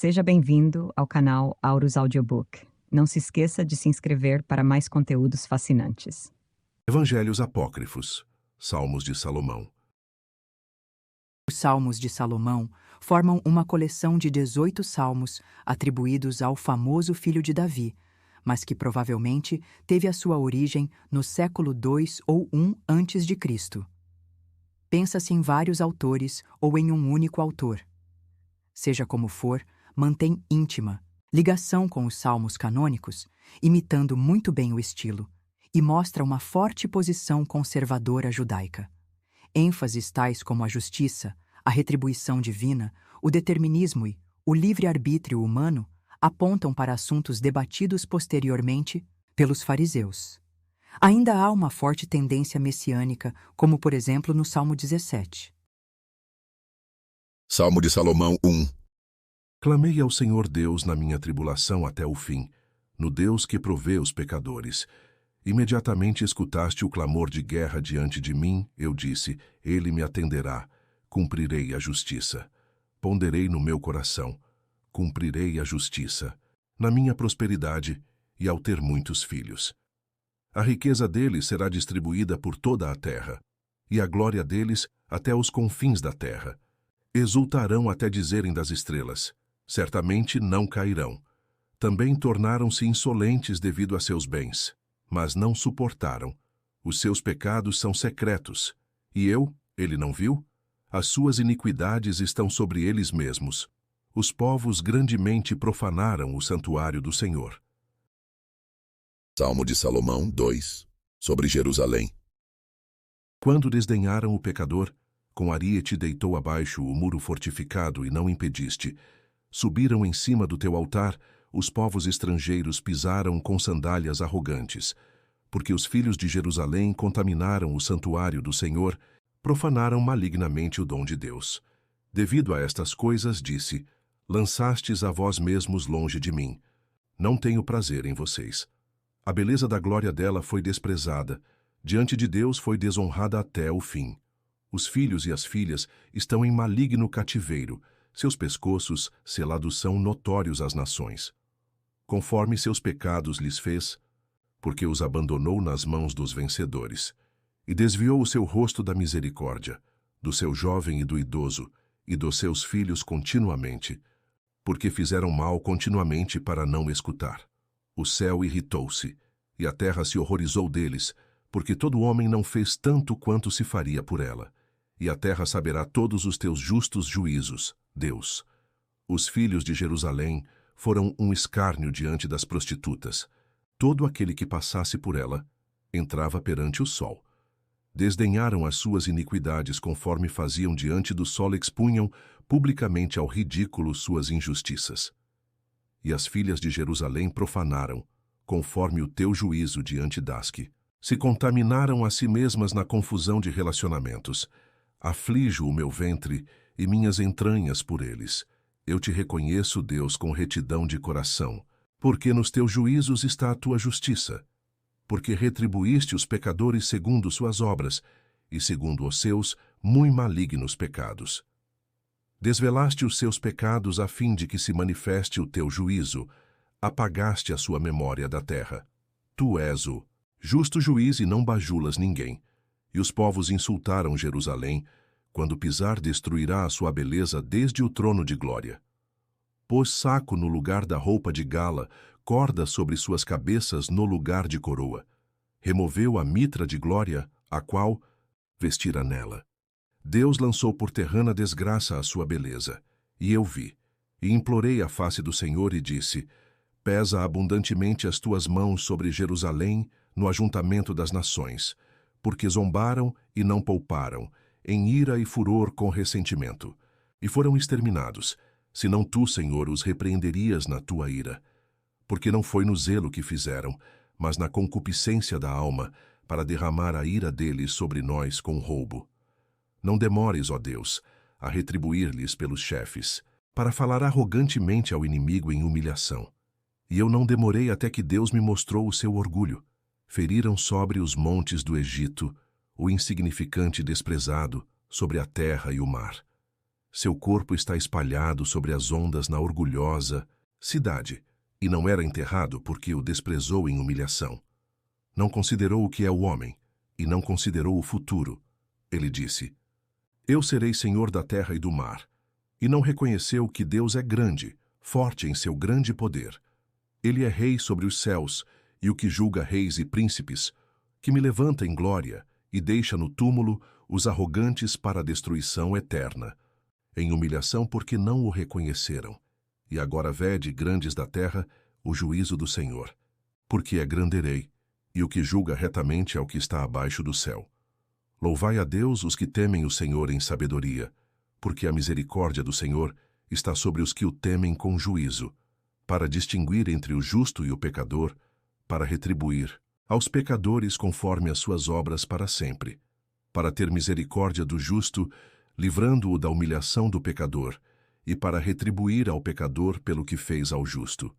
Seja bem-vindo ao canal Aurus Audiobook. Não se esqueça de se inscrever para mais conteúdos fascinantes. Evangelhos Apócrifos, Salmos de Salomão. Os Salmos de Salomão formam uma coleção de 18 salmos atribuídos ao famoso filho de Davi, mas que provavelmente teve a sua origem no século II ou I a.C. Pensa-se em vários autores ou em um único autor. Seja como for, mantém íntima ligação com os salmos canônicos, imitando muito bem o estilo, e mostra uma forte posição conservadora judaica. ênfases tais como a justiça, a retribuição divina, o determinismo e o livre-arbítrio humano apontam para assuntos debatidos posteriormente pelos fariseus. Ainda há uma forte tendência messiânica, como por exemplo no Salmo 17. Salmo de Salomão 1. Clamei ao Senhor Deus na minha tribulação até o fim, no Deus que provê os pecadores. Imediatamente escutaste o clamor de guerra diante de mim, eu disse, Ele me atenderá, cumprirei a justiça. Ponderei no meu coração, cumprirei a justiça, na minha prosperidade e ao ter muitos filhos. A riqueza deles será distribuída por toda a terra, e a glória deles até os confins da terra. Exultarão até dizerem das estrelas, certamente não cairão. Também tornaram-se insolentes devido a seus bens, mas não suportaram. Os seus pecados são secretos. E ele não viu? As suas iniquidades estão sobre eles mesmos. Os povos grandemente profanaram o santuário do Senhor. Salmo de Salomão 2. Sobre Jerusalém. Quando desdenharam o pecador, com ariete deitou abaixo o muro fortificado e não impediste. Subiram em cima do teu altar, os povos estrangeiros pisaram com sandálias arrogantes. Porque os filhos de Jerusalém contaminaram o santuário do Senhor, profanaram malignamente o dom de Deus. Devido a estas coisas, disse, lançastes a vós mesmos longe de mim. Não tenho prazer em vocês. A beleza da glória dela foi desprezada. Diante de Deus foi desonrada até o fim. Os filhos e as filhas estão em maligno cativeiro. Seus pescoços selados são notórios às nações. Conforme seus pecados lhes fez, porque os abandonou nas mãos dos vencedores, e desviou o seu rosto da misericórdia, do seu jovem e do idoso, e dos seus filhos continuamente, porque fizeram mal continuamente para não escutar. O céu irritou-se, e a terra se horrorizou deles, porque todo homem não fez tanto quanto se faria por ela. E a terra saberá todos os teus justos juízos, Deus. Os filhos de Jerusalém foram um escárnio diante das prostitutas. Todo aquele que passasse por ela entrava perante o sol. Desdenharam as suas iniquidades conforme faziam diante do sol, expunham publicamente ao ridículo suas injustiças. E as filhas de Jerusalém profanaram, conforme o teu juízo diante dasque. Se contaminaram a si mesmas na confusão de relacionamentos. Aflijo o meu ventre e minhas entranhas por eles. Eu te reconheço, Deus, com retidão de coração, porque nos teus juízos está a tua justiça. Porque retribuíste os pecadores segundo suas obras, e segundo os seus muito malignos pecados. Desvelaste os seus pecados a fim de que se manifeste o teu juízo, apagaste a sua memória da terra. Tu és o justo juiz e não bajulas ninguém. E os povos insultaram Jerusalém, quando pisar destruirá a sua beleza desde o trono de glória. Pôs saco no lugar da roupa de gala, corda sobre suas cabeças no lugar de coroa. Removeu a mitra de glória, a qual vestira nela. Deus lançou por terrana desgraça a sua beleza. E eu vi, e implorei a face do Senhor e disse, pesa abundantemente as tuas mãos sobre Jerusalém no ajuntamento das nações, porque zombaram e não pouparam, em ira e furor com ressentimento, e foram exterminados, senão tu, Senhor, os repreenderias na tua ira. Porque não foi no zelo que fizeram, mas na concupiscência da alma, para derramar a ira deles sobre nós com roubo. Não demores, ó Deus, a retribuir-lhes pelos chefes, para falar arrogantemente ao inimigo em humilhação. E eu não demorei até que Deus me mostrou o seu orgulho. Feriram sobre os montes do Egito, o insignificante desprezado, sobre a terra e o mar. Seu corpo está espalhado sobre as ondas na orgulhosa cidade, e não era enterrado porque o desprezou em humilhação. Não considerou o que é o homem, e não considerou o futuro. Ele disse: Eu serei senhor da terra e do mar. E não reconheceu que Deus é grande, forte em seu grande poder. Ele é rei sobre os céus, e o que julga reis e príncipes, que me levanta em glória e deixa no túmulo os arrogantes para a destruição eterna, em humilhação porque não o reconheceram. E agora vede, grandes da terra, o juízo do Senhor. Porque é grande rei, e o que julga retamente é o que está abaixo do céu. Louvai a Deus os que temem o Senhor em sabedoria, porque a misericórdia do Senhor está sobre os que o temem com juízo, para distinguir entre o justo e o pecador, para retribuir aos pecadores conforme as suas obras para sempre, para ter misericórdia do justo, livrando-o da humilhação do pecador, e para retribuir ao pecador pelo que fez ao justo.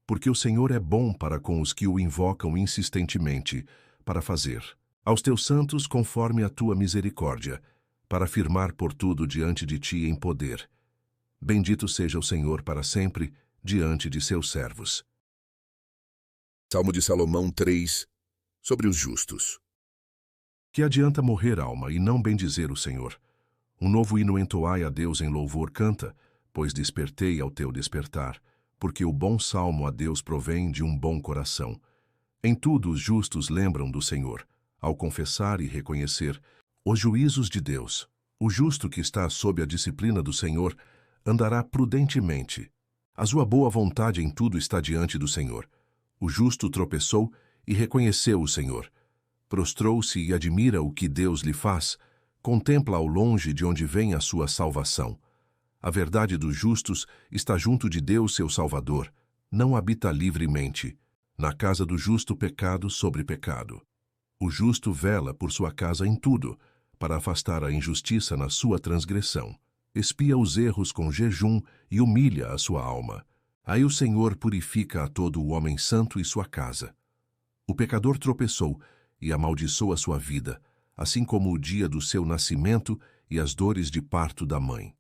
Porque o Senhor é bom para com os que o invocam insistentemente, para fazer aos teus santos conforme a tua misericórdia, para afirmar por tudo diante de ti em poder. Bendito seja o Senhor para sempre, diante de seus servos. Salmo de Salomão 3, sobre os justos. Que adianta morrer, alma, e não bendizer o Senhor? Um novo hino entoai a Deus em louvor canta, pois despertei ao teu despertar, porque o bom salmo a Deus provém de um bom coração. Em tudo os justos lembram do Senhor, ao confessar e reconhecer os juízos de Deus. O justo que está sob a disciplina do Senhor andará prudentemente. A sua boa vontade em tudo está diante do Senhor. O justo tropeçou e reconheceu o Senhor. Prostrou-se e admira o que Deus lhe faz, contempla ao longe de onde vem a sua salvação. A verdade dos justos está junto de Deus, seu Salvador, não habita livremente. Na casa do justo pecado sobre pecado. O justo vela por sua casa em tudo, para afastar a injustiça na sua transgressão. Expia os erros com jejum e humilha a sua alma. Aí o Senhor purifica a todo o homem santo e sua casa. O pecador tropeçou e amaldiçoou a sua vida, assim como o dia do seu nascimento e as dores de parto da mãe.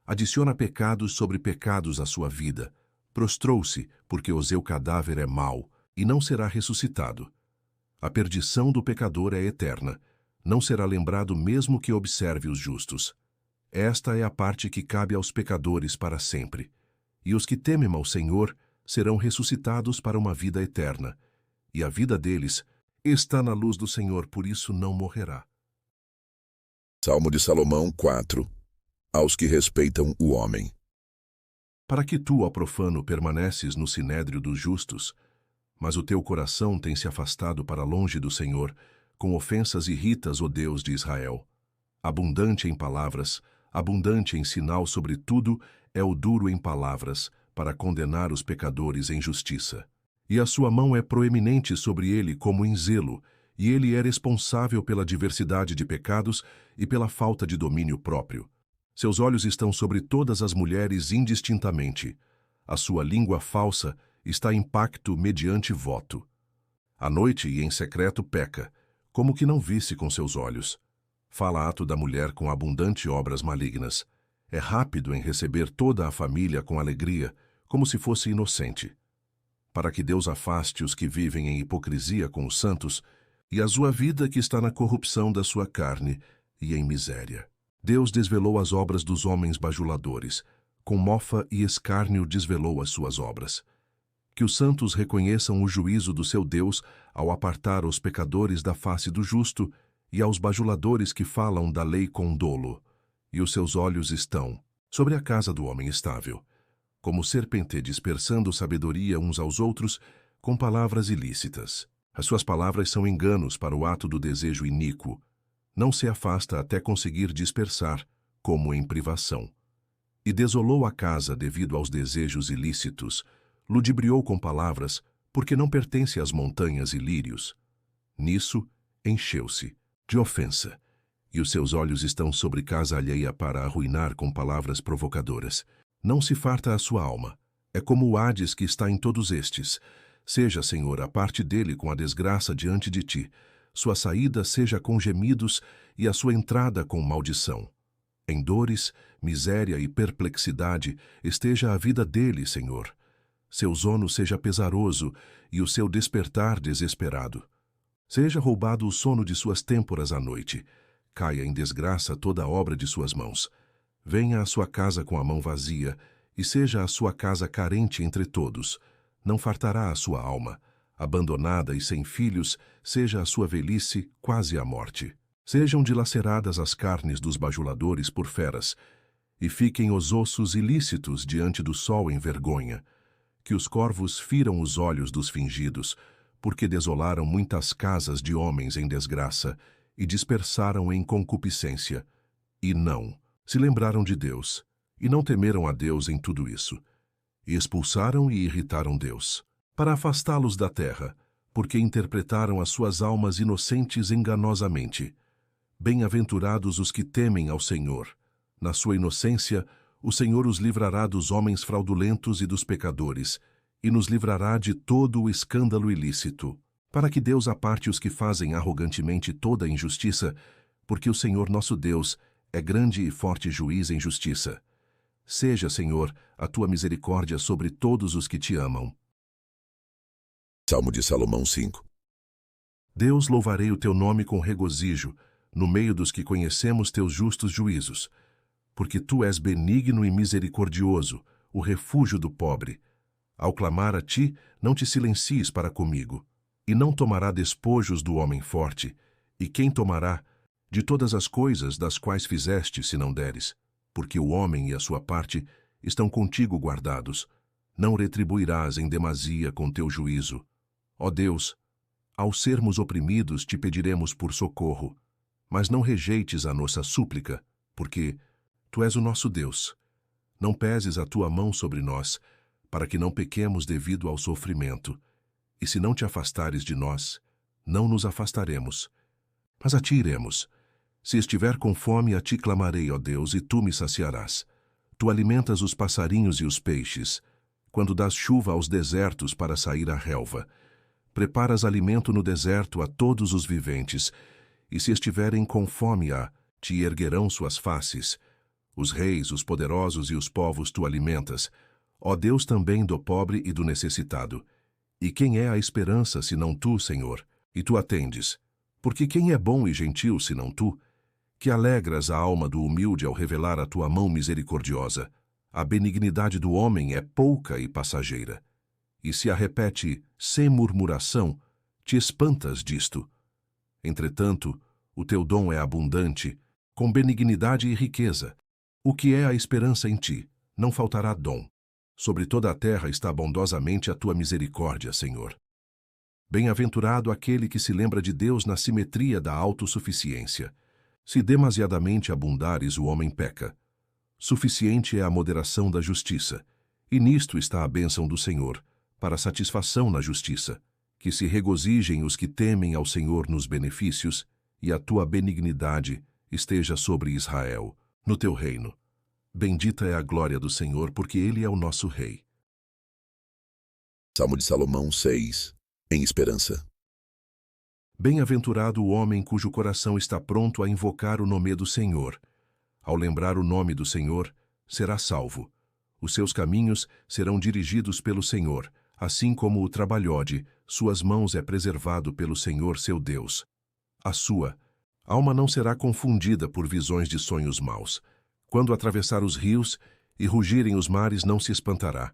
Adiciona pecados sobre pecados à sua vida. Prostrou-se, porque o seu cadáver é mau, e não será ressuscitado. A perdição do pecador é eterna, não será lembrado mesmo que observe os justos. Esta é a parte que cabe aos pecadores para sempre. E os que temem ao Senhor serão ressuscitados para uma vida eterna. E a vida deles está na luz do Senhor, por isso não morrerá. Salmo de Salomão 4, aos que respeitam o homem. Para que tu, ó profano, permaneces no sinédrio dos justos, mas o teu coração tem se afastado para longe do Senhor, com ofensas irritas, ó Deus de Israel. Abundante em palavras, abundante em sinal, sobretudo, é o duro em palavras, para condenar os pecadores em justiça. E a sua mão é proeminente sobre ele como em zelo, e ele é responsável pela diversidade de pecados e pela falta de domínio próprio. Seus olhos estão sobre todas as mulheres indistintamente. A sua língua falsa está em pacto mediante voto. À noite e em secreto peca, como que não visse com seus olhos. Fala ato da mulher com abundante obras malignas. É rápido em receber toda a família com alegria, como se fosse inocente. Para que Deus afaste os que vivem em hipocrisia com os santos, e a sua vida que está na corrupção da sua carne e em miséria. Deus desvelou as obras dos homens bajuladores, com mofa e escárnio desvelou as suas obras. Que os santos reconheçam o juízo do seu Deus ao apartar os pecadores da face do justo e aos bajuladores que falam da lei com dolo. E os seus olhos estão sobre a casa do homem estável, como serpente dispersando sabedoria uns aos outros com palavras ilícitas. As suas palavras são enganos para o ato do desejo iníquo. Não se afasta até conseguir dispersar, como em privação. E desolou a casa devido aos desejos ilícitos, ludibriou com palavras, porque não pertence às montanhas e lírios. Nisso, encheu-se de ofensa, e os seus olhos estão sobre casa alheia para arruinar com palavras provocadoras. Não se farta a sua alma. É como o Hades que está em todos estes. Seja, Senhor, a parte dele com a desgraça diante de ti. Sua saída seja com gemidos e a sua entrada com maldição. Em dores, miséria e perplexidade esteja a vida dele, Senhor. Seu sono seja pesaroso e o seu despertar desesperado. Seja roubado o sono de suas têmporas à noite. Caia em desgraça toda a obra de suas mãos. Venha à sua casa com a mão vazia, e seja a sua casa carente entre todos. Não fartará a sua alma. Abandonada e sem filhos, seja a sua velhice quase à morte. Sejam dilaceradas as carnes dos bajuladores por feras, e fiquem os ossos ilícitos diante do sol em vergonha. Que os corvos firam os olhos dos fingidos, porque desolaram muitas casas de homens em desgraça, e dispersaram em concupiscência. E não se lembraram de Deus, e não temeram a Deus em tudo isso. E expulsaram e irritaram Deus, para afastá-los da terra, porque interpretaram as suas almas inocentes enganosamente. Bem-aventurados os que temem ao Senhor. Na sua inocência, o Senhor os livrará dos homens fraudulentos e dos pecadores, e nos livrará de todo o escândalo ilícito, para que Deus aparte os que fazem arrogantemente toda a injustiça, porque o Senhor nosso Deus é grande e forte juiz em justiça. Seja, Senhor, a tua misericórdia sobre todos os que te amam. Salmo de Salomão 5. Deus, louvarei o teu nome com regozijo, no meio dos que conhecemos teus justos juízos, porque tu és benigno e misericordioso, o refúgio do pobre. Ao clamar a ti, não te silencies para comigo, e não tomará despojos do homem forte, e quem tomará de todas as coisas das quais fizeste se não deres? Porque o homem e a sua parte estão contigo guardados. Não retribuirás em demasia com teu juízo. Ó Deus, ao sermos oprimidos te pediremos por socorro, mas não rejeites a nossa súplica, porque tu és o nosso Deus. Não peses a tua mão sobre nós, para que não pequemos devido ao sofrimento. E se não te afastares de nós, não nos afastaremos. Mas a ti iremos. Se estiver com fome, a ti clamarei, ó Deus, e tu me saciarás. Tu alimentas os passarinhos e os peixes, quando dás chuva aos desertos para sair à relva. Preparas alimento no deserto a todos os viventes, e se estiverem com fome, te erguerão suas faces. Os reis, os poderosos e os povos tu alimentas, ó Deus também do pobre e do necessitado. E quem é a esperança senão tu, Senhor? E tu atendes. Porque quem é bom e gentil senão tu? Que alegras a alma do humilde ao revelar a tua mão misericordiosa. A benignidade do homem é pouca e passageira. E se a repete sem murmuração, te espantas disto. Entretanto, o teu dom é abundante, com benignidade e riqueza. O que é a esperança em ti? Não faltará dom. Sobre toda a terra está bondosamente a tua misericórdia, Senhor. Bem-aventurado aquele que se lembra de Deus na simetria da autossuficiência. Se demasiadamente abundares, o homem peca. Suficiente é a moderação da justiça, e nisto está a bênção do Senhor, para satisfação na justiça. Que se regozijem os que temem ao Senhor nos benefícios, e a tua benignidade esteja sobre Israel, no teu reino. Bendita é a glória do Senhor, porque Ele é o nosso Rei. Salmo de Salomão 6. Em esperança. Bem-aventurado o homem cujo coração está pronto a invocar o nome do Senhor. Ao lembrar o nome do Senhor, será salvo. Os seus caminhos serão dirigidos pelo Senhor, assim como o trabalhode, suas mãos é preservado pelo Senhor seu Deus. A sua alma não será confundida por visões de sonhos maus. Quando atravessar os rios e rugirem os mares, não se espantará.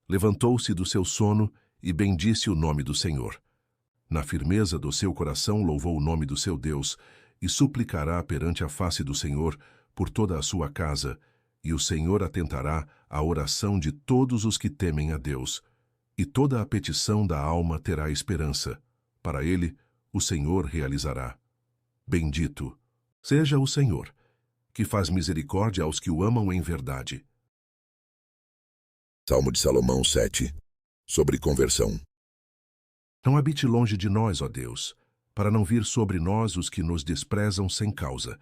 Levantou-se do seu sono e bendisse o nome do Senhor. Na firmeza do seu coração louvou o nome do seu Deus e suplicará perante a face do Senhor por toda a sua casa, e o Senhor atentará à oração de todos os que temem a Deus. E toda a petição da alma terá esperança. Para ele, o Senhor realizará. Bendito seja o Senhor, que faz misericórdia aos que o amam em verdade. Salmo de Salomão 7. Sobre conversão. Não habite longe de nós, ó Deus, para não vir sobre nós os que nos desprezam sem causa.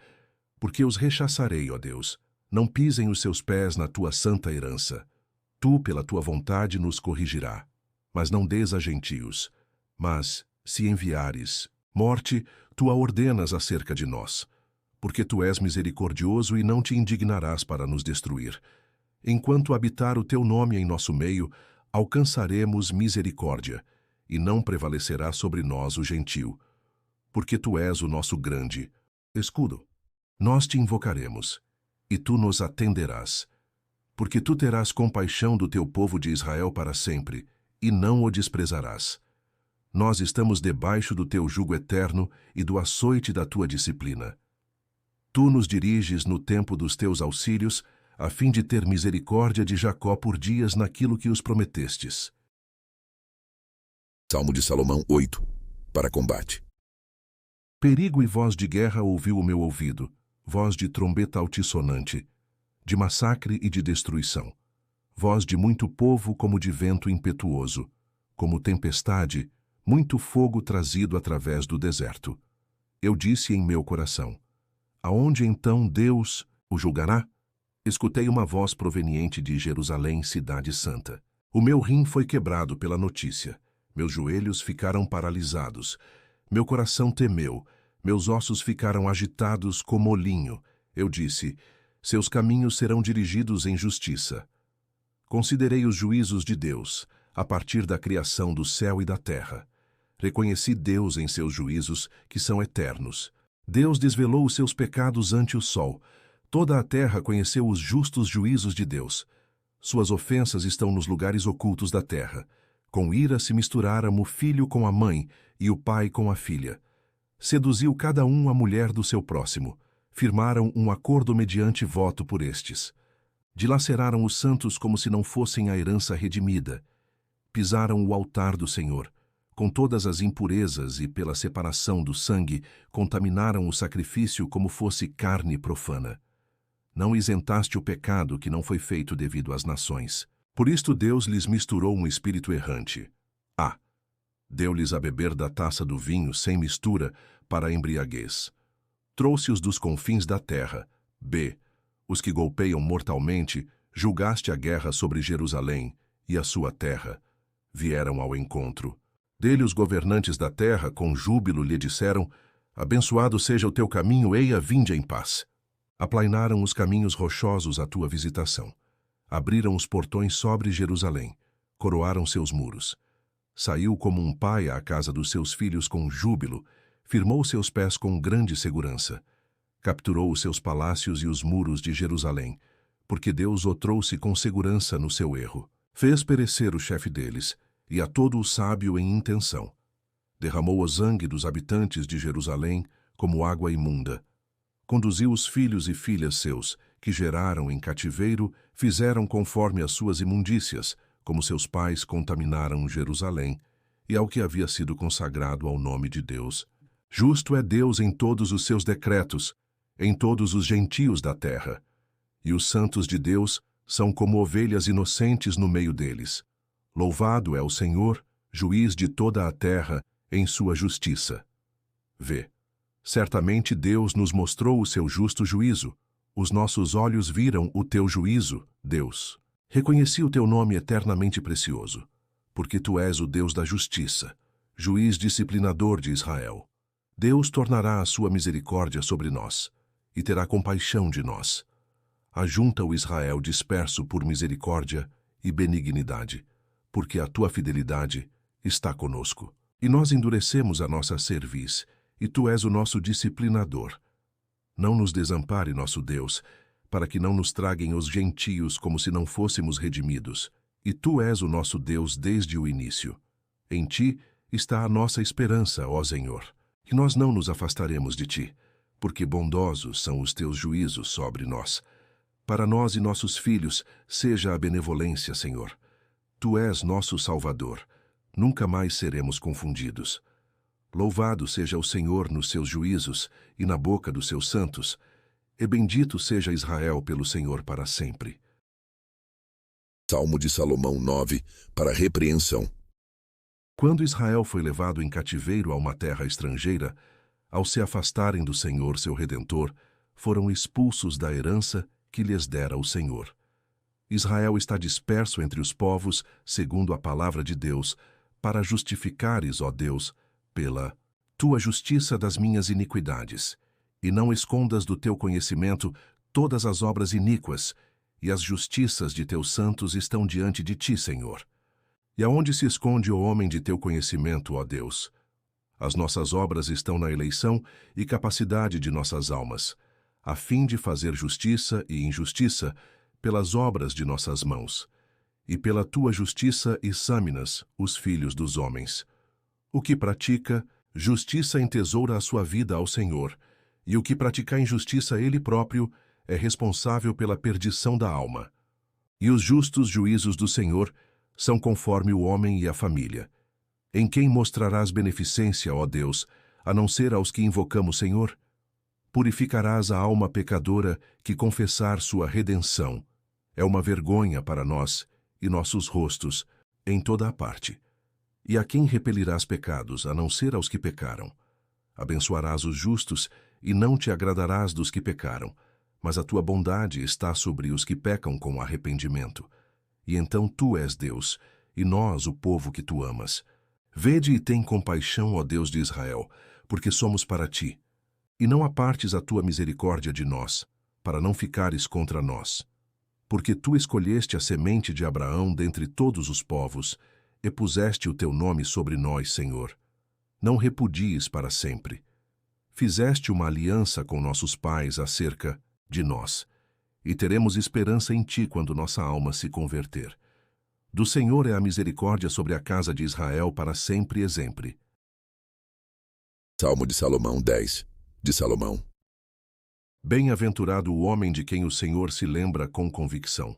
Porque os rechaçarei, ó Deus. Não pisem os seus pés na tua santa herança. Tu, pela tua vontade, nos corrigirá. Mas não des a gentios. Mas, se enviares morte, tu a ordenas acerca de nós. porque tu és misericordioso e não te indignarás para nos destruir. Enquanto habitar o teu nome em nosso meio, alcançaremos misericórdia, e não prevalecerá sobre nós o gentio. Porque tu és o nosso grande escudo. Nós te invocaremos, e tu nos atenderás. Porque tu terás compaixão do teu povo de Israel para sempre, e não o desprezarás. Nós estamos debaixo do teu jugo eterno e do açoite da tua disciplina. Tu nos diriges no tempo dos teus auxílios, a fim de ter misericórdia de Jacó por dias naquilo que os prometestes. Salmo de Salomão 8. Para combate. Perigo e voz de guerra ouviu o meu ouvido, voz de trombeta altissonante, de massacre e de destruição, voz de muito povo como de vento impetuoso, como tempestade, muito fogo trazido através do deserto. Eu disse em meu coração: aonde então Deus o julgará? Escutei uma voz proveniente de Jerusalém, cidade santa. O meu rim foi quebrado pela notícia. Meus joelhos ficaram paralisados. Meu coração temeu. Meus ossos ficaram agitados como molinho. Eu disse: seus caminhos serão dirigidos em justiça. Considerei os juízos de Deus, a partir da criação do céu e da terra. Reconheci Deus em seus juízos, que são eternos. Deus desvelou os seus pecados ante o sol. Toda a terra conheceu os justos juízos de Deus. Suas ofensas estão nos lugares ocultos da terra. Com ira se misturaram o filho com a mãe e o pai com a filha. Seduziu cada um a mulher do seu próximo. Firmaram um acordo mediante voto por estes. Dilaceraram os santos como se não fossem a herança redimida. Pisaram o altar do Senhor. Com todas as impurezas e pela separação do sangue, contaminaram o sacrifício como fosse carne profana. Não isentaste o pecado que não foi feito devido às nações. Por isto Deus lhes misturou um espírito errante. A. Deu-lhes a beber da taça do vinho sem mistura para a embriaguez. Trouxe-os dos confins da terra. B. Os que golpeiam mortalmente, julgaste a guerra sobre Jerusalém e a sua terra. Vieram ao encontro. Dele os governantes da terra, com júbilo, lhe disseram: abençoado seja o teu caminho, eia, vinde em paz. Aplainaram os caminhos rochosos à tua visitação. Abriram os portões sobre Jerusalém. Coroaram seus muros. Saiu como um pai à casa dos seus filhos com júbilo. Firmou seus pés com grande segurança. Capturou os seus palácios e os muros de Jerusalém, porque Deus o trouxe com segurança no seu erro. Fez perecer o chefe deles, e a todo o sábio em intenção. Derramou o sangue dos habitantes de Jerusalém como água imunda. Conduziu os filhos e filhas seus, que geraram em cativeiro, fizeram conforme as suas imundícias, como seus pais contaminaram Jerusalém, e ao que havia sido consagrado ao nome de Deus. Justo é Deus em todos os seus decretos, em todos os gentios da terra. E os santos de Deus são como ovelhas inocentes no meio deles. Louvado é o Senhor, juiz de toda a terra, em sua justiça. V. Certamente Deus nos mostrou o seu justo juízo. Os nossos olhos viram o teu juízo, Deus. Reconheci o teu nome eternamente precioso, porque tu és o Deus da justiça, juiz disciplinador de Israel. Deus tornará a sua misericórdia sobre nós, e terá compaixão de nós. Ajunta o Israel disperso por misericórdia e benignidade, porque a tua fidelidade está conosco. E nós endurecemos a nossa cerviz, e tu és o nosso disciplinador. Não nos desampare, nosso Deus, para que não nos traguem os gentios como se não fôssemos redimidos. E tu és o nosso Deus desde o início. Em ti está a nossa esperança, ó Senhor, e nós não nos afastaremos de ti, porque bondosos são os teus juízos sobre nós. Para nós e nossos filhos seja a benevolência, Senhor. Tu és nosso Salvador. Nunca mais seremos confundidos. Louvado seja o Senhor nos seus juízos e na boca dos seus santos, e bendito seja Israel pelo Senhor para sempre. Salmo de Salomão 9, para repreensão. Quando Israel foi levado em cativeiro a uma terra estrangeira, ao se afastarem do Senhor, seu Redentor, foram expulsos da herança que lhes dera o Senhor. Israel está disperso entre os povos, segundo a palavra de Deus, para justificares, ó Deus, pela tua justiça das minhas iniquidades, e não escondas do teu conhecimento todas as obras iníquas, e as justiças de teus santos estão diante de ti, Senhor. E aonde se esconde o homem de teu conhecimento, ó Deus? As nossas obras estão na eleição e capacidade de nossas almas, a fim de fazer justiça e injustiça pelas obras de nossas mãos. E pela tua justiça exame-nas os filhos dos homens. O que pratica justiça entesoura a sua vida ao Senhor, e o que praticar injustiça ele próprio é responsável pela perdição da alma. E os justos juízos do Senhor são conforme o homem e a família. Em quem mostrarás beneficência, ó Deus, a não ser aos que invocamos Senhor? Purificarás a alma pecadora que confessar sua redenção. É uma vergonha para nós e nossos rostos em toda a parte. E a quem repelirás pecados, a não ser aos que pecaram? Abençoarás os justos e não te agradarás dos que pecaram, mas a tua bondade está sobre os que pecam com arrependimento. E então tu és Deus, e nós o povo que tu amas. Vede e tem compaixão, ó Deus de Israel, porque somos para ti. E não apartes a tua misericórdia de nós, para não ficares contra nós. Porque tu escolheste a semente de Abraão dentre todos os povos, e puseste o teu nome sobre nós, Senhor. Não repudies para sempre. Fizeste uma aliança com nossos pais acerca de nós, e teremos esperança em ti quando nossa alma se converter. Do Senhor é a misericórdia sobre a casa de Israel para sempre e sempre. Salmo de Salomão 10, de Salomão. Bem-aventurado o homem de quem o Senhor se lembra com convicção.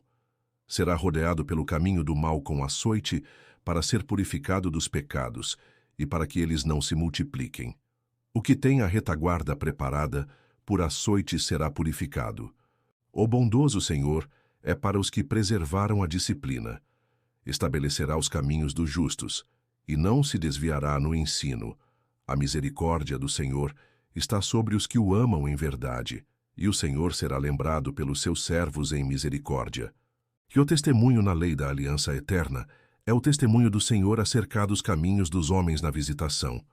Será rodeado pelo caminho do mal com açoite, para ser purificado dos pecados, e para que eles não se multipliquem. O que tem a retaguarda preparada, por açoite será purificado. O bondoso Senhor é para os que preservaram a disciplina. Estabelecerá os caminhos dos justos, e não se desviará no ensino. A misericórdia do Senhor está sobre os que o amam em verdade, e o Senhor será lembrado pelos seus servos em misericórdia. Que o testemunho na lei da aliança eterna é o testemunho do Senhor acerca dos caminhos dos homens na visitação.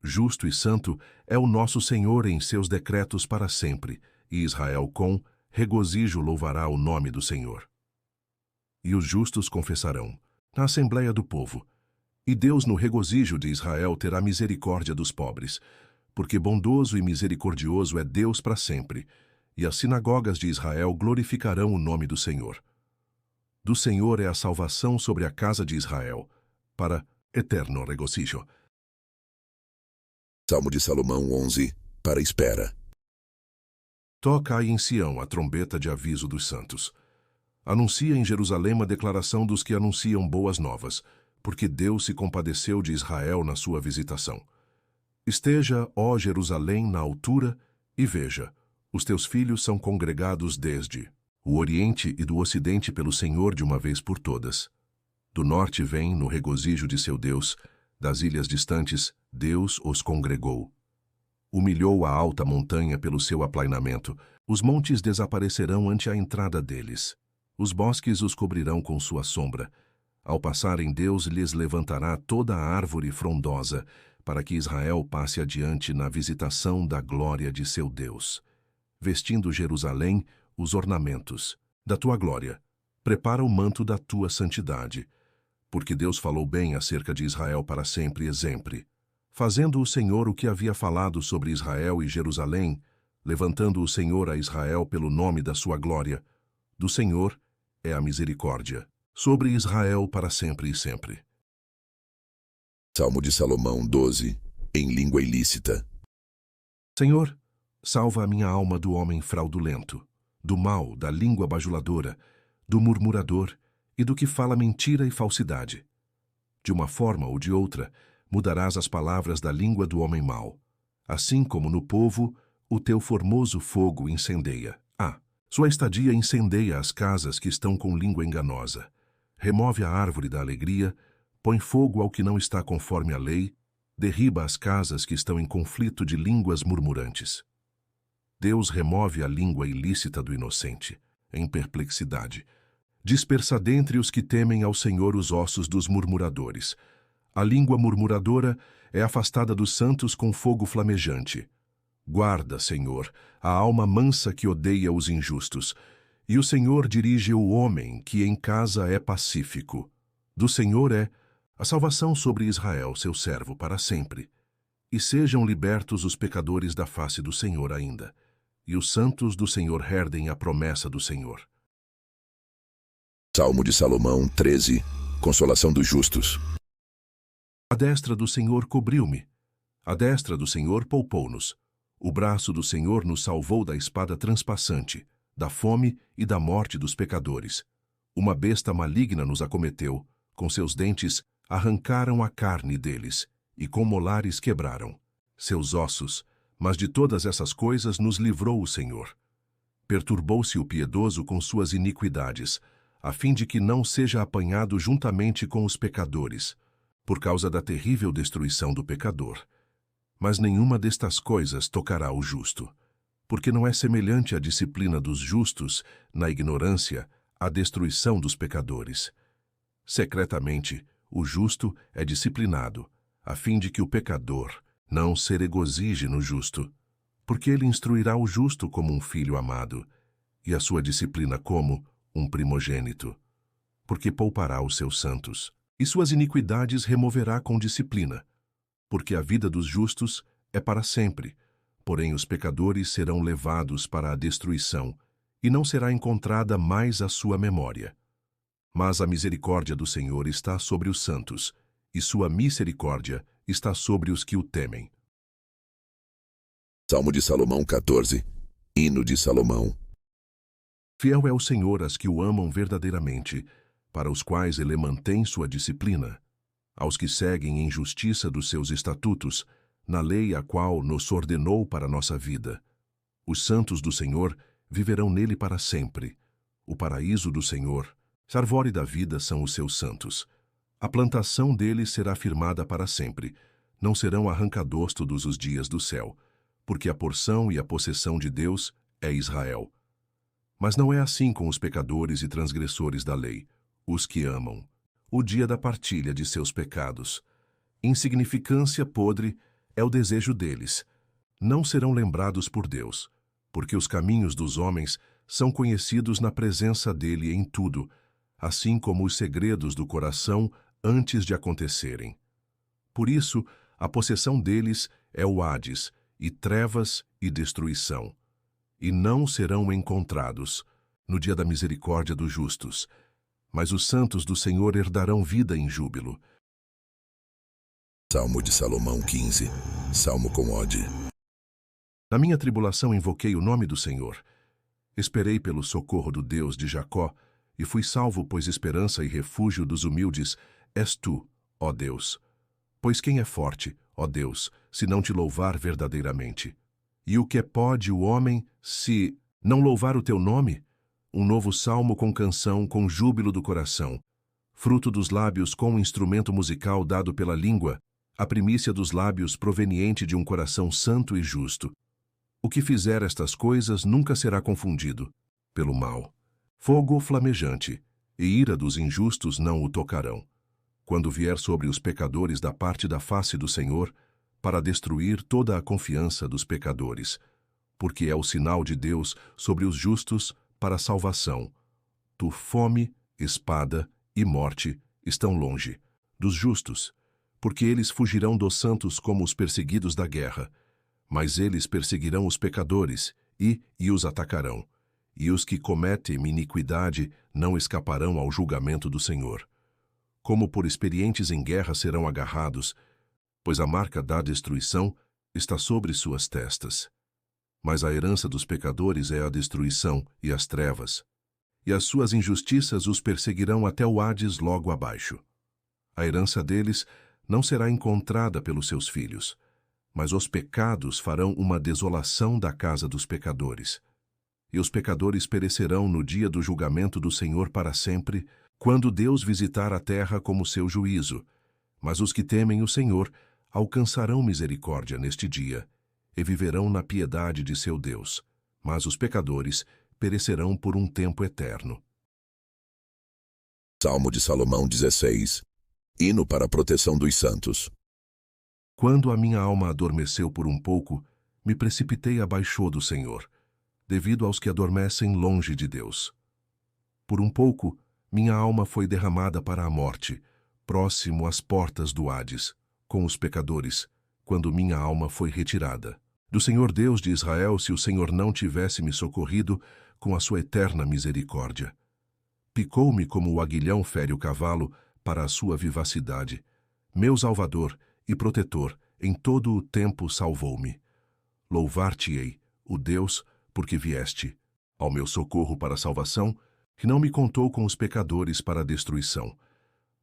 Justo e santo é o nosso Senhor em seus decretos para sempre, e Israel com regozijo louvará o nome do Senhor. E os justos confessarão, na assembleia do povo, e Deus no regozijo de Israel terá misericórdia dos pobres, porque bondoso e misericordioso é Deus para sempre, e as sinagogas de Israel glorificarão o nome do Senhor. Do Senhor é a salvação sobre a casa de Israel, para eterno regozijo. Salmo de Salomão 11, para espera. Toca aí em Sião a trombeta de aviso dos santos. Anuncia em Jerusalém a declaração dos que anunciam boas novas, porque Deus se compadeceu de Israel na sua visitação. Esteja, ó Jerusalém, na altura, e veja, os teus filhos são congregados desde o Oriente e do Ocidente pelo Senhor de uma vez por todas. Do norte vem, no regozijo de seu Deus, das ilhas distantes, Deus os congregou. Humilhou a alta montanha pelo seu aplainamento, os montes desaparecerão ante a entrada deles. Os bosques os cobrirão com sua sombra. Ao passarem, Deus lhes levantará toda a árvore frondosa, para que Israel passe adiante na visitação da glória de seu Deus. Vestindo Jerusalém os ornamentos da tua glória, prepara o manto da tua santidade, porque Deus falou bem acerca de Israel para sempre e sempre, fazendo o Senhor o que havia falado sobre Israel e Jerusalém, levantando o Senhor a Israel pelo nome da sua glória. Do Senhor é a misericórdia sobre Israel para sempre e sempre. Salmo de Salomão 12, em língua ilícita. Senhor, salva a minha alma do homem fraudulento, do mal, da língua bajuladora, do murmurador e do que fala mentira e falsidade. De uma forma ou de outra, mudarás as palavras da língua do homem mau. Assim como no povo, o teu formoso fogo incendeia. Sua estadia incendeia as casas que estão com língua enganosa. Remove a árvore da alegria, põe fogo ao que não está conforme a lei, derriba as casas que estão em conflito de línguas murmurantes. Deus remove a língua ilícita do inocente, em perplexidade. Dispersa dentre os que temem ao Senhor os ossos dos murmuradores. A língua murmuradora é afastada dos santos com fogo flamejante. Guarda, Senhor, a alma mansa que odeia os injustos, e o Senhor dirige o homem que em casa é pacífico. Do Senhor é a salvação sobre Israel, seu servo, para sempre. E sejam libertos os pecadores da face do Senhor ainda, e os santos do Senhor herdem a promessa do Senhor. Salmo de Salomão 13. Consolação dos justos. A destra do Senhor cobriu-me, a destra do Senhor poupou-nos. O braço do Senhor nos salvou da espada transpassante, da fome e da morte dos pecadores. Uma besta maligna nos acometeu, com seus dentes arrancaram a carne deles, e com molares quebraram seus ossos, mas de todas essas coisas nos livrou o Senhor. Perturbou-se o piedoso com suas iniquidades, a fim de que não seja apanhado juntamente com os pecadores, por causa da terrível destruição do pecador. Mas nenhuma destas coisas tocará o justo, porque não é semelhante à disciplina dos justos, na ignorância, à destruição dos pecadores. Secretamente, o justo é disciplinado, a fim de que o pecador não se regozije no justo, porque ele instruirá o justo como um filho amado, e a sua disciplina como um primogênito, porque poupará os seus santos, e suas iniquidades removerá com disciplina, porque a vida dos justos é para sempre, porém os pecadores serão levados para a destruição, e não será encontrada mais a sua memória. Mas a misericórdia do Senhor está sobre os santos, e sua misericórdia está sobre os que o temem. Salmo de Salomão 14. Hino de Salomão. Fiel é o Senhor às que o amam verdadeiramente, para os quais ele mantém sua disciplina, aos que seguem em justiça dos seus estatutos, na lei a qual nos ordenou para nossa vida. Os santos do Senhor viverão nele para sempre. O paraíso do Senhor, a árvore da vida, são os seus santos. A plantação deles será firmada para sempre. Não serão arrancados todos os dias do céu, porque a porção e a possessão de Deus é Israel. Mas não é assim com os pecadores e transgressores da lei, os que amam o dia da partilha de seus pecados. Insignificância podre é o desejo deles. Não serão lembrados por Deus, porque os caminhos dos homens são conhecidos na presença dele em tudo, assim como os segredos do coração antes de acontecerem. Por isso, a possessão deles é o Hades, e trevas e destruição. E não serão encontrados no dia da misericórdia dos justos, mas os santos do Senhor herdarão vida em júbilo. Salmo de Salomão 15. Salmo com ode. Na minha tribulação invoquei o nome do Senhor. Esperei pelo socorro do Deus de Jacó, e fui salvo, pois esperança e refúgio dos humildes és tu, ó Deus. Pois quem é forte, ó Deus, se não te louvar verdadeiramente? E o que pode o homem, se não louvar o teu nome? Um novo salmo com canção, com júbilo do coração. Fruto dos lábios com um instrumento musical dado pela língua, a primícia dos lábios proveniente de um coração santo e justo. O que fizer estas coisas nunca será confundido pelo mal. Fogo flamejante e ira dos injustos não o tocarão, quando vier sobre os pecadores da parte da face do Senhor, para destruir toda a confiança dos pecadores, porque é o sinal de Deus sobre os justos para a salvação. Tu, fome, espada e morte estão longe dos justos, porque eles fugirão dos santos como os perseguidos da guerra. Mas eles perseguirão os pecadores e os atacarão, e os que cometem iniquidade não escaparão ao julgamento do Senhor. Como por experientes em guerra serão agarrados, pois a marca da destruição está sobre suas testas. Mas a herança dos pecadores é a destruição e as trevas, e as suas injustiças os perseguirão até o Hades logo abaixo. A herança deles não será encontrada pelos seus filhos, mas os pecados farão uma desolação da casa dos pecadores. E os pecadores perecerão no dia do julgamento do Senhor para sempre, quando Deus visitar a terra como seu juízo. Mas os que temem o Senhor alcançarão misericórdia neste dia, e viverão na piedade de seu Deus. Mas os pecadores perecerão por um tempo eterno. Salmo de Salomão 16. Hino para a proteção dos santos. Quando a minha alma adormeceu por um pouco, me precipitei abaixo do Senhor, devido aos que adormecem longe de Deus. Por um pouco, minha alma foi derramada para a morte, próximo às portas do Hades, com os pecadores, quando minha alma foi retirada. Do Senhor Deus de Israel, se o Senhor não tivesse me socorrido com a sua eterna misericórdia. Picou-me como o aguilhão fere o cavalo para a sua vivacidade. Meu Salvador e protetor, em todo o tempo salvou-me. Louvar-te-ei, o Deus, porque vieste ao meu socorro para a salvação, que não me contou com os pecadores para a destruição.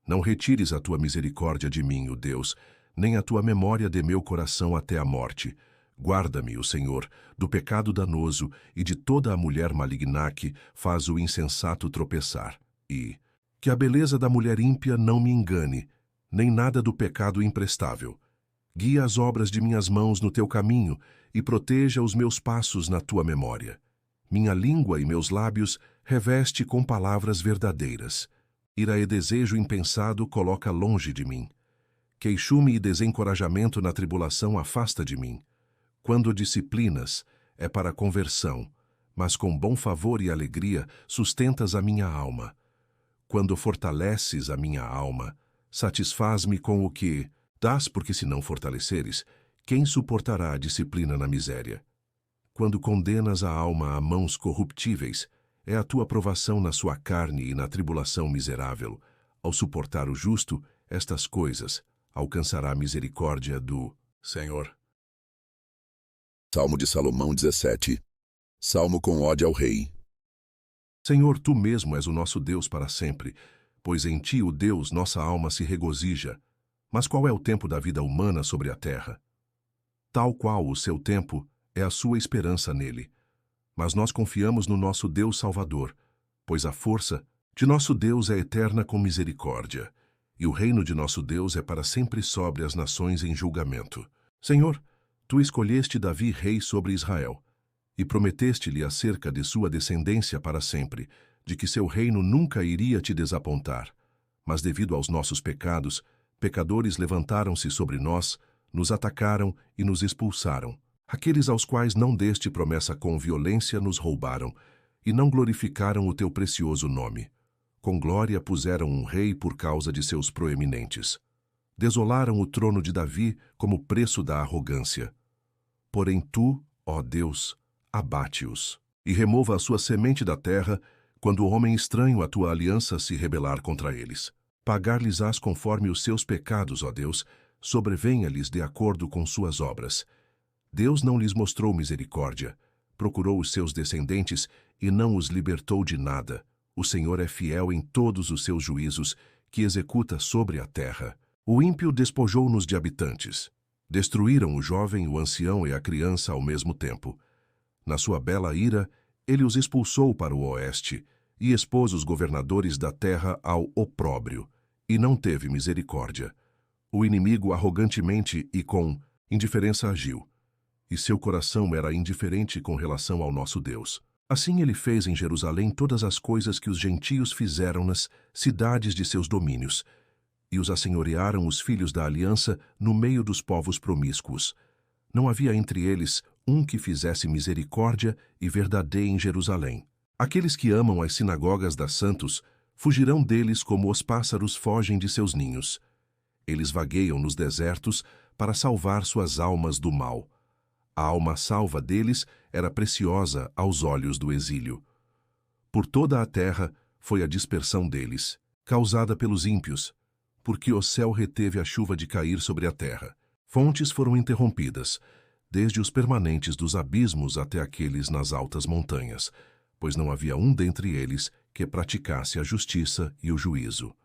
Não retires a tua misericórdia de mim, o Deus, nem a tua memória de meu coração até a morte. Guarda-me, o Senhor, do pecado danoso e de toda a mulher maligna que faz o insensato tropeçar. E que a beleza da mulher ímpia não me engane, nem nada do pecado imprestável. Guia as obras de minhas mãos no teu caminho e proteja os meus passos na tua memória. Minha língua e meus lábios reveste com palavras verdadeiras. Ira e desejo impensado coloca longe de mim. Queixume e desencorajamento na tribulação afasta de mim. Quando disciplinas, é para conversão, mas com bom favor e alegria sustentas a minha alma. Quando fortaleces a minha alma, satisfaz-me com o que dás, porque se não fortaleceres, quem suportará a disciplina na miséria? Quando condenas a alma a mãos corruptíveis, é a tua provação na sua carne e na tribulação miserável. Ao suportar o justo, estas coisas, alcançará a misericórdia do Senhor. Salmo de Salomão 17. Salmo com ode ao rei. Senhor, tu mesmo és o nosso Deus para sempre, pois em ti, o Deus, nossa alma se regozija. Mas qual é o tempo da vida humana sobre a terra? Tal qual o seu tempo é a sua esperança nele. Mas nós confiamos no nosso Deus Salvador, pois a força de nosso Deus é eterna com misericórdia, e o reino de nosso Deus é para sempre sobre as nações em julgamento. Senhor, tu escolheste Davi rei sobre Israel, e prometeste-lhe acerca de sua descendência para sempre, de que seu reino nunca iria te desapontar. Mas devido aos nossos pecados, pecadores levantaram-se sobre nós, nos atacaram e nos expulsaram. Aqueles aos quais não deste promessa com violência nos roubaram, e não glorificaram o teu precioso nome. Com glória puseram um rei por causa de seus proeminentes. Desolaram o trono de Davi como preço da arrogância. Porém tu, ó Deus, abate-os, e remova a sua semente da terra, quando o homem estranho à tua aliança se rebelar contra eles. Pagar-lhes-ás conforme os seus pecados, ó Deus, sobrevenha-lhes de acordo com suas obras. Deus não lhes mostrou misericórdia, procurou os seus descendentes e não os libertou de nada. O Senhor é fiel em todos os seus juízos, que executa sobre a terra. O ímpio despojou-nos de habitantes. Destruíram o jovem, o ancião e a criança ao mesmo tempo. Na sua bela ira, ele os expulsou para o oeste e expôs os governadores da terra ao opróbrio, e não teve misericórdia. O inimigo arrogantemente e com indiferença agiu, e seu coração era indiferente com relação ao nosso Deus. Assim ele fez em Jerusalém todas as coisas que os gentios fizeram nas cidades de seus domínios, e os assenhorearam os filhos da aliança no meio dos povos promíscuos. Não havia entre eles um que fizesse misericórdia e verdade em Jerusalém. Aqueles que amam as sinagogas das santos fugirão deles como os pássaros fogem de seus ninhos. Eles vagueiam nos desertos para salvar suas almas do mal. A alma salva deles era preciosa aos olhos do exílio. Por toda a terra foi a dispersão deles, causada pelos ímpios, porque o céu reteve a chuva de cair sobre a terra. Fontes foram interrompidas, desde os permanentes dos abismos até aqueles nas altas montanhas, pois não havia um dentre eles que praticasse a justiça e o juízo.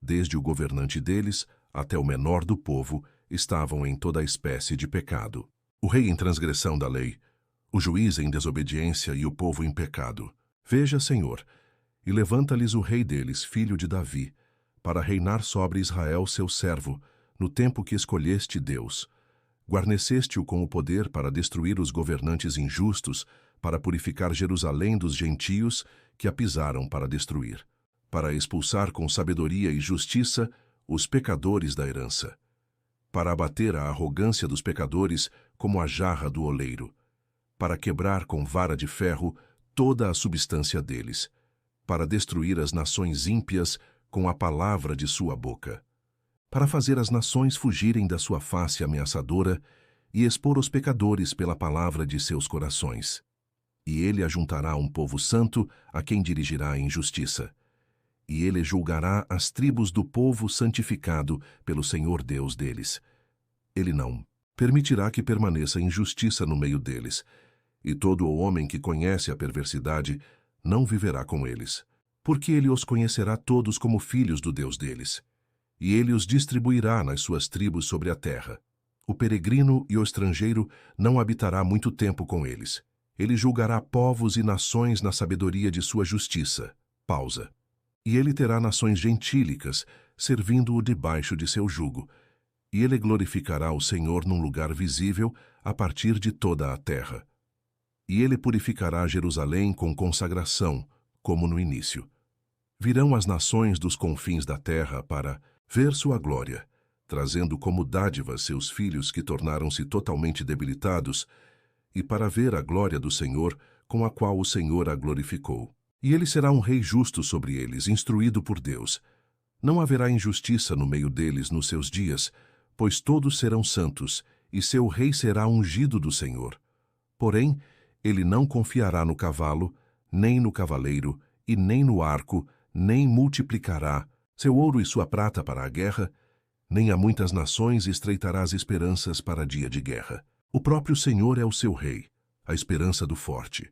Desde o governante deles até o menor do povo estavam em toda a espécie de pecado. O rei em transgressão da lei, o juiz em desobediência e o povo em pecado. Veja, Senhor, e levanta-lhes o rei deles, filho de Davi, para reinar sobre Israel, seu servo, no tempo que escolheste Deus. Guarneceste-o com o poder para destruir os governantes injustos, para purificar Jerusalém dos gentios que a pisaram para destruir, para expulsar com sabedoria e justiça os pecadores da herança. para abater a arrogância dos pecadores como a jarra do oleiro, para quebrar com vara de ferro toda a substância deles, para destruir as nações ímpias com a palavra de sua boca, para fazer as nações fugirem da sua face ameaçadora e expor os pecadores pela palavra de seus corações. E ele ajuntará um povo santo a quem dirigirá em justiça. E ele julgará as tribos do povo santificado pelo Senhor Deus deles. Ele não permitirá que permaneça injustiça no meio deles, e todo o homem que conhece a perversidade não viverá com eles, porque ele os conhecerá todos como filhos do Deus deles, e ele os distribuirá nas suas tribos sobre a terra. O peregrino e o estrangeiro não habitará muito tempo com eles. Ele julgará povos e nações na sabedoria de sua justiça. Pausa. E ele terá nações gentílicas, servindo-o debaixo de seu jugo. E ele glorificará o Senhor num lugar visível, a partir de toda a terra. E ele purificará Jerusalém com consagração, como no início. Virão as nações dos confins da terra para ver sua glória, trazendo como dádiva seus filhos que tornaram-se totalmente debilitados, e para ver a glória do Senhor, com a qual o Senhor a glorificou. E ele será um rei justo sobre eles, instruído por Deus. Não haverá injustiça no meio deles nos seus dias, pois todos serão santos, e seu rei será ungido do Senhor. Porém, ele não confiará no cavalo, nem no cavaleiro, e nem no arco, nem multiplicará seu ouro e sua prata para a guerra, nem a muitas nações estreitará as esperanças para dia de guerra. O próprio Senhor é o seu rei, a esperança do forte.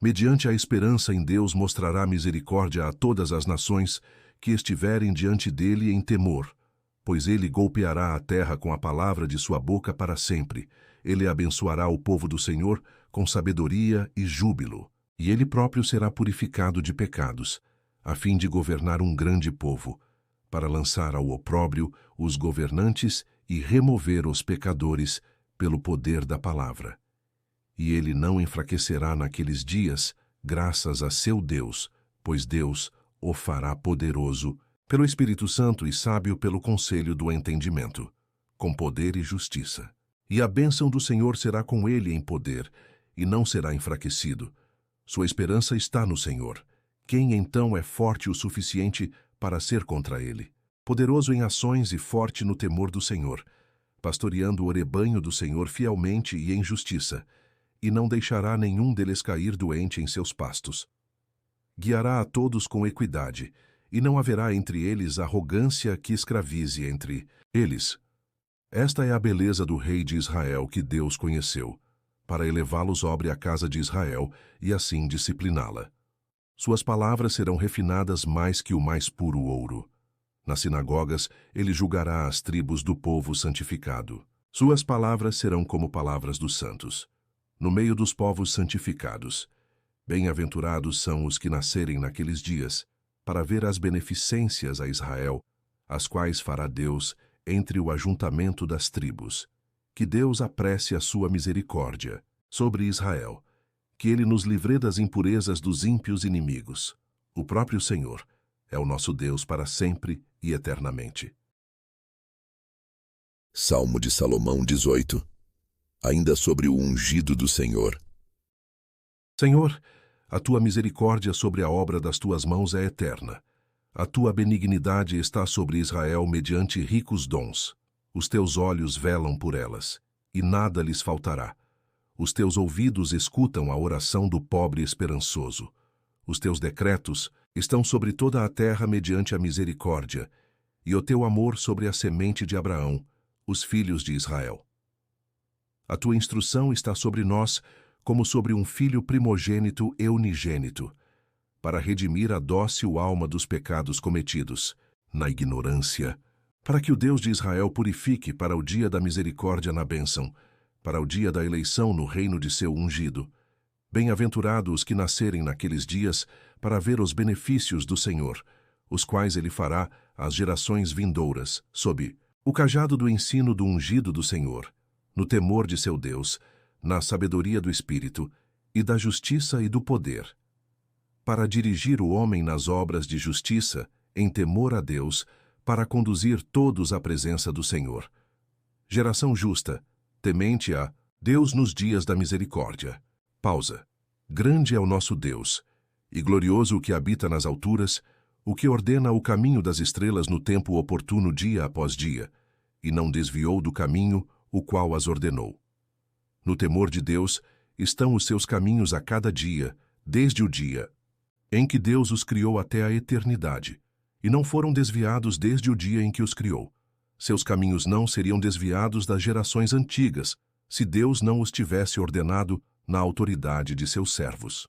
Mediante a esperança em Deus mostrará misericórdia a todas as nações que estiverem diante dele em temor, pois ele golpeará a terra com a palavra de sua boca para sempre. Ele abençoará o povo do Senhor com sabedoria e júbilo, e ele próprio será purificado de pecados, a fim de governar um grande povo, para lançar ao opróbrio os governantes e remover os pecadores pelo poder da palavra. E ele não enfraquecerá naqueles dias, graças a seu Deus, pois Deus o fará poderoso pelo Espírito Santo e sábio pelo conselho do entendimento, com poder e justiça. E a bênção do Senhor será com ele em poder, e não será enfraquecido. Sua esperança está no Senhor. Quem então é forte o suficiente para ser contra ele? Poderoso em ações e forte no temor do Senhor, pastoreando o rebanho do Senhor fielmente e em justiça, e não deixará nenhum deles cair doente em seus pastos. Guiará a todos com equidade, e não haverá entre eles arrogância que escravize entre eles. Esta é a beleza do rei de Israel que Deus conheceu, para elevá-lo sobre a casa de Israel e assim discipliná-la. Suas palavras serão refinadas mais que o mais puro ouro. Nas sinagogas, ele julgará as tribos do povo santificado. Suas palavras serão como palavras dos santos. No meio dos povos santificados, bem-aventurados são os que nascerem naqueles dias, para ver as beneficências a Israel, as quais fará Deus entre o ajuntamento das tribos. Que Deus apresse a sua misericórdia sobre Israel, que ele nos livre das impurezas dos ímpios inimigos. O próprio Senhor é o nosso Deus para sempre e eternamente. Salmo de Salomão 18. Ainda sobre o ungido do Senhor. Senhor, a tua misericórdia sobre a obra das tuas mãos é eterna. A tua benignidade está sobre Israel mediante ricos dons. Os teus olhos velam por elas, e nada lhes faltará. Os teus ouvidos escutam a oração do pobre esperançoso. Os teus decretos estão sobre toda a terra mediante a misericórdia, e o teu amor sobre a semente de Abraão, os filhos de Israel. A tua instrução está sobre nós como sobre um filho primogênito e unigênito, para redimir a dócil alma dos pecados cometidos, na ignorância, para que o Deus de Israel purifique para o dia da misericórdia na bênção, para o dia da eleição no reino de seu ungido. Bem-aventurados os que nascerem naqueles dias para ver os benefícios do Senhor, os quais ele fará às gerações vindouras, sob o cajado do ensino do ungido do Senhor, no temor de seu Deus, na sabedoria do Espírito, e da justiça e do poder, para dirigir o homem nas obras de justiça, em temor a Deus, para conduzir todos à presença do Senhor, Geração justa, temente a Deus nos dias da misericórdia. Pausa. Grande é o nosso Deus, e glorioso o que habita nas alturas, o que ordena o caminho das estrelas no tempo oportuno dia após dia, e não desviou do caminho o qual as ordenou. No temor de Deus estão os seus caminhos a cada dia, desde o dia em que Deus os criou até a eternidade, e não foram desviados desde o dia em que os criou. Seus caminhos não seriam desviados das gerações antigas, se Deus não os tivesse ordenado na autoridade de seus servos.